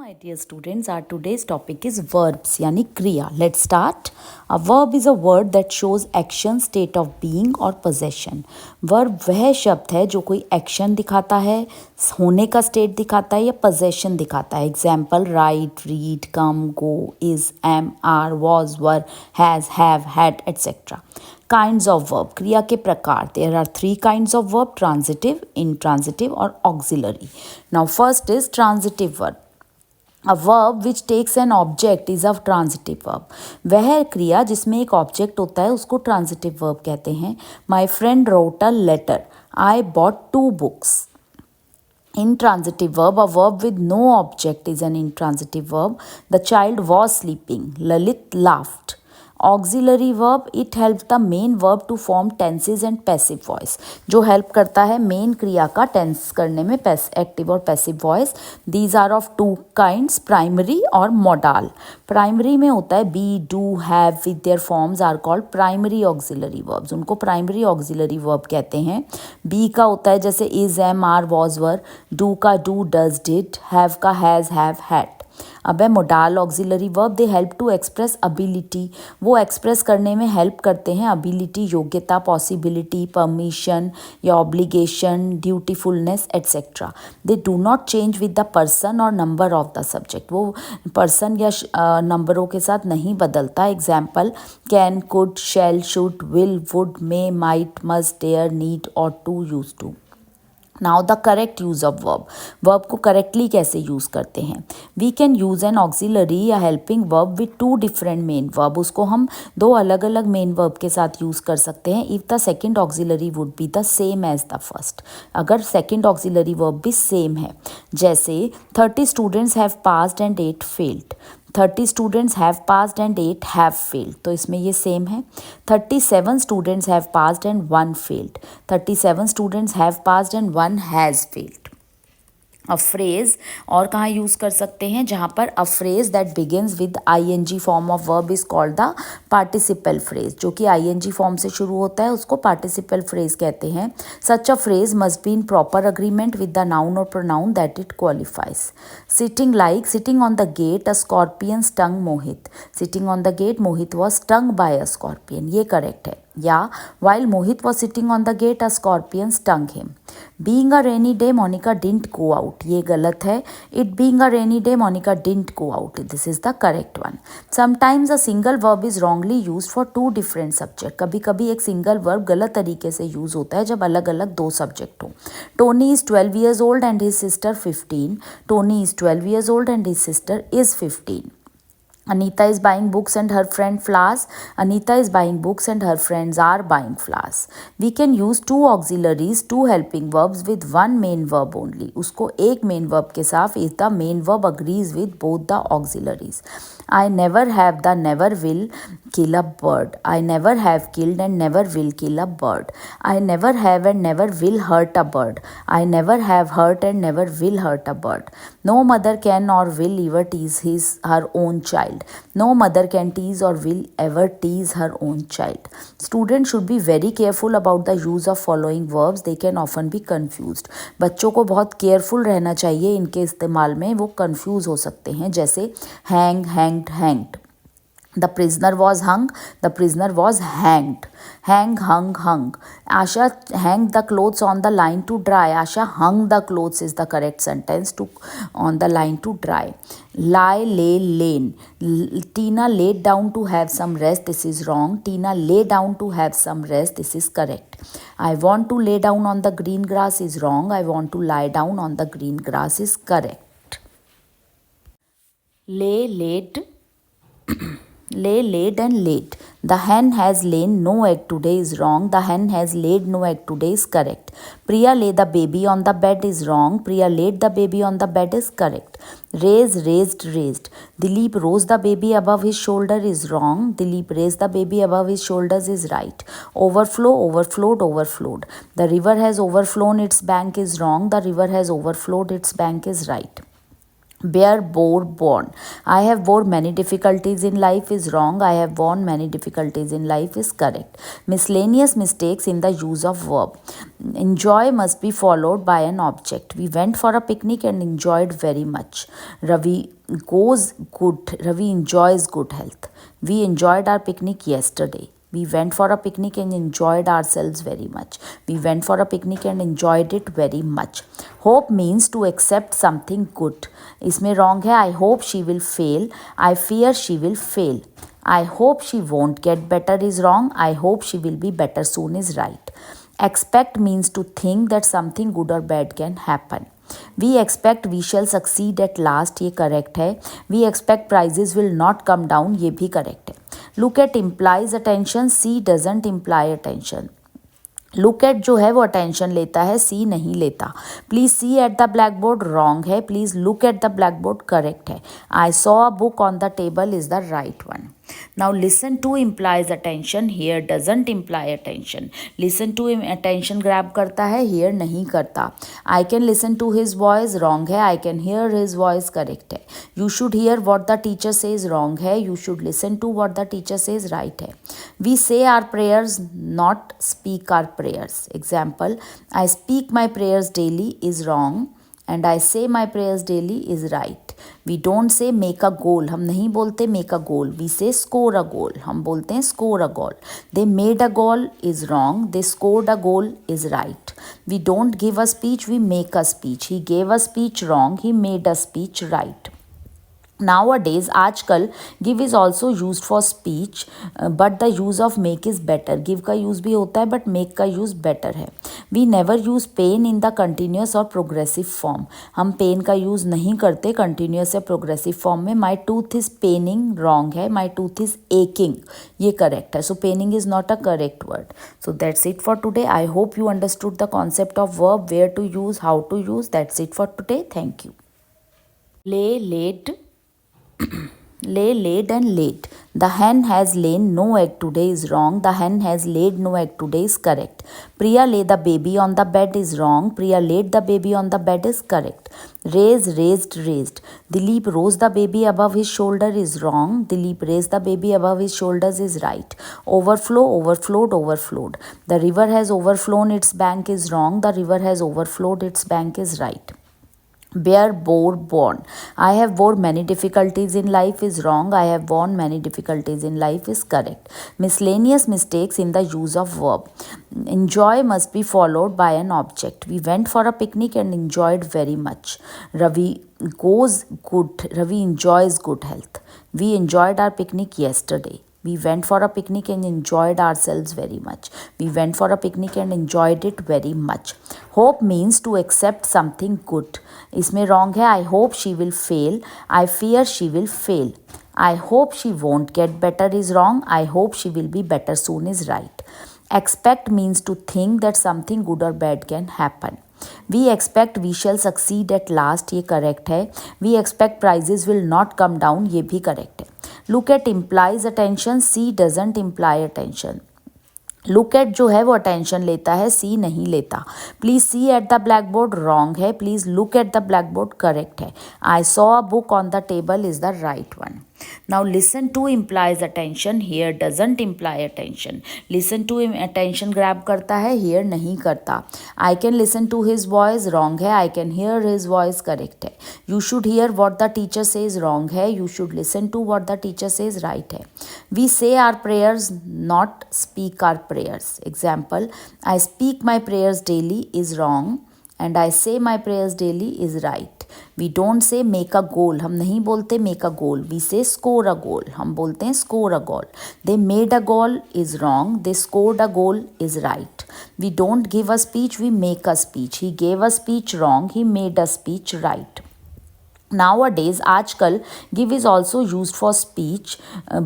my dear students, our today's topic is verbs यानी क्रिया. Let's start. A verb is a word that shows action, state of being और possession. Verb वह शब्द है जो कोई action दिखाता है, होने का state दिखाता है या possession दिखाता है. Example: write, read, come, go, is, am, are, was, were, has, have, had, etc. Kinds of verb. क्रिया के प्रकार. There are three kinds of verb: transitive, intransitive और auxiliary. Now first is transitive verb. A verb which takes an object is a transitive verb. वह क्रिया जिसमें एक object होता है उसको transitive verb कहते हैं. My friend wrote a letter. I bought 2 books. Intransitive verb, a verb with no object is an intransitive verb. The child was sleeping. Lalit laughed. Auxiliary verb, it helps the main verb to form tenses and passive voice. जो help करता है main क्रिया का tense करने में active और passive voice. These are of 2 kinds, primary और modal. Primary में होता है be, do, have with their forms are called primary auxiliary verbs. उनको primary auxiliary verb कहते हैं. Be का होता है जैसे is, am, are, was, were. Do का do, does, did. Have का has, have, had. अब है modal auxiliary verb. They help to express ability. वो एक्सप्रेस करने में हेल्प करते हैं अबिलिटी, योग्यता, पॉसिबिलिटी, परमिशन या obligation, dutifulness etcetera. They do not change with the person और नंबर ऑफ द सब्जेक्ट. वो पर्सन या नंबरों के साथ नहीं बदलता. Example: can, could, shall, should, will, would, may, might, must, dare, need और to, use to. Now the correct use of verb. Verb को करेक्टली कैसे यूज़ करते हैं? We can use an auxiliary या helping verb with 2 different main verb. उसको हम 2 अलग अलग मेन वर्ब के साथ यूज़ कर सकते हैं if the second auxiliary would be the same as the first. अगर सेकेंड ऑक्सिलरी वर्ब भी सेम है. जैसे 30 students have passed and 8 failed. 30 students have passed and 8 have failed, तो इसमें ये सेम है. 37 students have passed and 1 failed. 37 students have passed and 1 has failed. A phrase और कहाँ यूज़ कर सकते हैं? जहाँ पर a phrase that begins with ING form of verb is called the participle phrase. जो कि आईएनजी फॉर्म से शुरू होता है उसको पार्टिसिपल फ्रेज कहते हैं. Such a phrase must be in proper agreement with the noun और pronoun that it qualifies. Sitting like, sitting on the gate a scorpion stung Mohit. Sitting on the gate Mohit was stung by a scorpion. ये correct है. या while Mohit was sitting on the gate, a scorpion stung him. Being a rainy day, Monica didn't go out. ये गलत है. It being a rainy day, Monica didn't go out. This is the correct one. Sometimes a single verb is wrongly used for 2 different subject. कभी कभी एक single verb गलत तरीके से use होता है जब अलग अलग 2 सब्जेक्ट हो. Tony is 12 years old and his sister 15. Tony is 12 years old and his sister is 15. Anita is buying books and her friend flowers. Anita is buying books and her friends are buying flowers. We can use 2 auxiliaries, 2 helping verbs with 1 main verb only. उसको एक main verb के साथ if the main verb agrees with both the auxiliaries. I never have the never will kill a bird. I never have killed and never will kill a bird. I never have and never will hurt a bird. I never have hurt and never will hurt a bird. No mother can or will ever tease her own child. No mother can tease or will ever tease her own child. Students should be very careful about the use of following verbs. They can often be confused. बच्चों को बहुत careful रहना चाहिए इनके इस्तेमाल में. वो confuse हो सकते हैं. जैसे hang, hanged, hanged. The prisoner was hung. The prisoner was hanged. Hang, hung, hung. Asha hanged the clothes on the line to dry. Asha hung the clothes is the correct sentence to on the line to dry. Lie, lay, lain. Tina laid down to have some rest. This is wrong. Tina lay down to have some rest. This is correct. I want to lay down on the green grass is wrong. I want to lie down on the green grass is correct. Lay, laid. Lay, laid and laid. The hen has lain no egg today is wrong. The hen has laid no egg today is correct. Priya lay the baby on the bed is wrong. Priya laid the baby on the bed is correct. Raise, raised, raised. Dilip rose the baby above his shoulder is wrong. Dilip raised the baby above his shoulders is right. Overflow, overflowed, overflowed. The river has overflown its bank is wrong. The river has overflowed its bank is right. Bear, bore, born. I have bore many difficulties in life is wrong. I have borne many difficulties in life is correct. Miscellaneous mistakes in the use of verb. Enjoy must be followed by an object. We went for a picnic and enjoyed very much. Ravi enjoys good health. We enjoyed our picnic yesterday. We went for a picnic and enjoyed ourselves very much. We went for a picnic and enjoyed it very much. Hope means to accept something good. इसमें wrong है. I hope she will fail. I fear she will fail. I hope she won't get better is wrong. I hope she will be better soon is right. Expect means to think that something good or bad can happen. We expect we shall succeed at last, ये correct है. We expect prices will not come down, ये भी correct है. Look at implies attention, see doesn't imply attention. Look at जो है वो attention लेता है, सी नहीं लेता. Please see at the black board wrong है. Please look at the black board correct है. I saw a book on the table is the right one. Now listen to implies attention, hear doesn't imply attention. Listen to attention grab करता है, hear नहीं करता. I can listen to his voice wrong है. I can hear his voice correct है. You should hear what the teacher says wrong है. You should listen to what the teacher says right है. We say our prayers not speak our prayers. Example, I speak my prayers daily is wrong and I say my prayers daily is right. We don't say make a goal. हम नहीं बोलते make a goal. We say score a goal. हम बोलते हैं score a goal. They made a goal is wrong. They scored a goal is right. We don't give a speech. We make a speech. He gave a speech wrong. He made a speech right. Nowadays, आजकल give is also used for speech, but the use of make is better. Give का use भी होता है but make का use better है. We never use pain in the continuous or progressive form. हम pain का use नहीं करते continuous या progressive form में. My tooth is paining wrong है. My tooth is aching ये correct है. So paining is not a correct word. So that's it for today. I hope you understood the concept of verb, where to use, how to use. That's it for today. Thank you. Lay, laid. Lay, laid and laid. The hen has lain no egg today is wrong. The hen has laid no egg today is correct. Priya lay the baby on the bed is wrong. Priya laid the baby on the bed is correct. Raise, raised, raised. Dilip rose the baby above his shoulder is wrong. Dilip raised the baby above his shoulders is right. Overflow, overflowed, overflowed. The river has overflown its bank is wrong. The river has overflowed its bank is right. Bear, bore, born. I have bore many difficulties in life is wrong. I have borne many difficulties in life is correct. Miscellaneous mistakes in the use of verb. Enjoy must be followed by an object. We went for a picnic and enjoyed very much. Ravi enjoys good health. We enjoyed our picnic yesterday. We went for a picnic and enjoyed ourselves very much. We went for a picnic and enjoyed it very much. Hope means to accept something good. इसमें wrong है. I hope she will fail. I fear she will fail. I hope she won't get better is wrong. I hope she will be better soon is right. Expect means to think that something good or bad can happen. We expect we shall succeed at last, ये correct है. We expect prices will not come down, ये भी correct है. Look at implies attention, see doesn't imply attention. Look at जो है वो attention लेता है, सी नहीं लेता. Please see at the black board wrong है. Please look at the black board correct है. I saw a book on the table is the right one. Now listen to implies attention, here doesn't imply attention. Listen to attention grab करता है, here नहीं करता. I can listen to his voice wrong है. I can hear his voice correct है. You should hear what the teacher says wrong है. You should listen to what the teacher says right है. We say our prayers not speak our prayers. Example, I speak my prayers daily is wrong and I say my prayers daily is right. We don't say make a goal. हम नहीं बोलते make a goal. We say score a goal. हम बोलते हैं score a goal. They made a goal is wrong. They scored a goal is right. We don't give a speech. We make a speech. He gave a speech wrong. He made a speech right. Nowadays, आजकल give is also used for speech,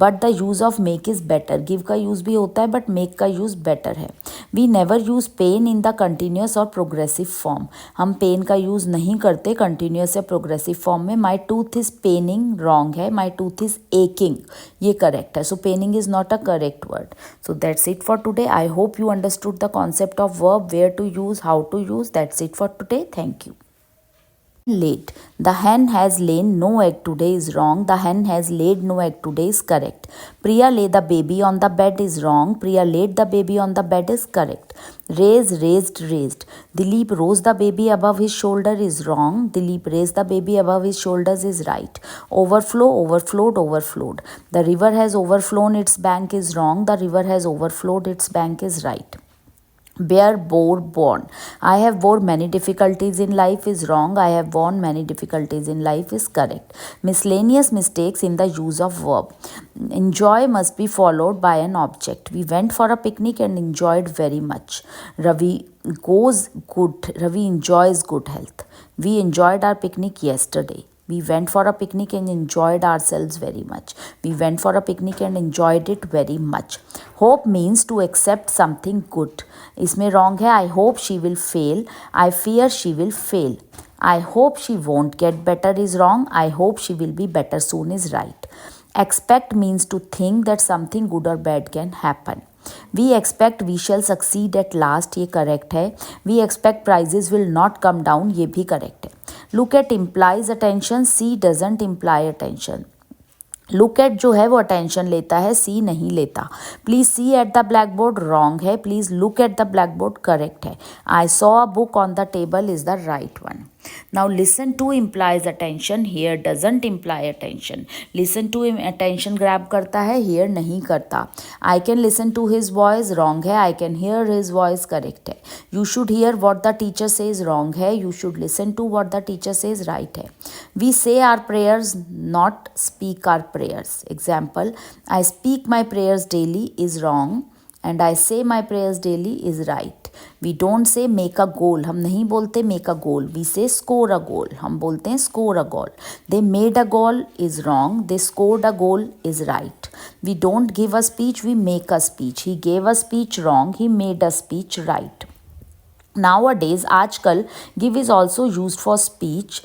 but the use of make is better. Give का use भी होता है but make का use better है. We never use pain in the continuous or progressive form. हम pain का use नहीं करते continuous या progressive form में. My tooth is paining wrong है. My tooth is aching ये correct है. So paining is not a correct word. So that's it for today. I hope you understood the concept of verb, where to use, how to use. That's it for today. Thank you. Laid. The hen has lain no egg today is wrong. The hen has laid no egg today is correct. Priya lay the baby on the bed is wrong. Priya laid the baby on the bed is correct. Raise, raised, raised. Dilip rose the baby above his shoulder is wrong. Dilip raised the baby above his shoulders is right. Overflow, overflowed, overflowed. The river has overflown its bank is wrong. The river has overflowed its bank is right. Bear, bore, born. I have bore many difficulties in life is wrong. I have borne many difficulties in life is correct. Miscellaneous mistakes in the use of verb. Enjoy must be followed by an object. We went for a picnic and enjoyed very much. Ravi goes good. Ravi enjoys good health. We enjoyed our picnic yesterday. We went for a picnic and enjoyed ourselves very much. We went for a picnic and enjoyed it very much. Hope means to accept something good. इसमें wrong है. I hope she will fail. I fear she will fail. I hope she won't get better is wrong. I hope she will be better soon is right. Expect means to think that something good or bad can happen. We expect we shall succeed at last, ये correct है. We expect prices will not come down, ये भी correct है. Look at implies attention, see doesn't imply attention. Look at जो है वो attention लेता है, सी नहीं लेता. Please see at the black board wrong है. Please look at the black board correct है. I saw a book on the table is the right one. Now listen to implies attention, here doesn't imply attention. Listen to attention grab करता है, here नहीं करता. I can listen to his voice wrong है. I can hear his voice correct है. You should hear what the teacher says wrong है. You should listen to what the teacher says right है. We say our prayers not speak our prayers. Example, I speak my prayers daily is wrong and I say my prayers daily is right. We don't say make a goal. हम नहीं बोलते make a goal. We say score a goal. हम बोलते हैं score a goal. They made a goal is wrong. They scored a goal is right. We don't give a speech. We make a speech. He gave a speech wrong. He made a speech right. Nowadays, आजकल give is also used for speech,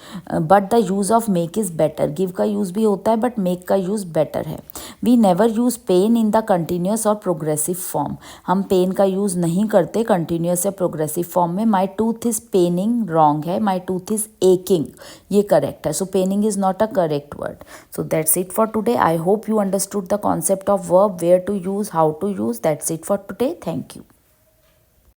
but the use of make is better. Give का use भी होता है but make का use better है. We never use pain in the continuous or progressive form. हम pain का use नहीं करते continuous या progressive form में. My tooth is paining wrong है. My tooth is aching ये correct है. So paining is not a correct word. So that's it for today. I hope you understood the concept of verb, where to use, how to use. That's it for today. Thank you.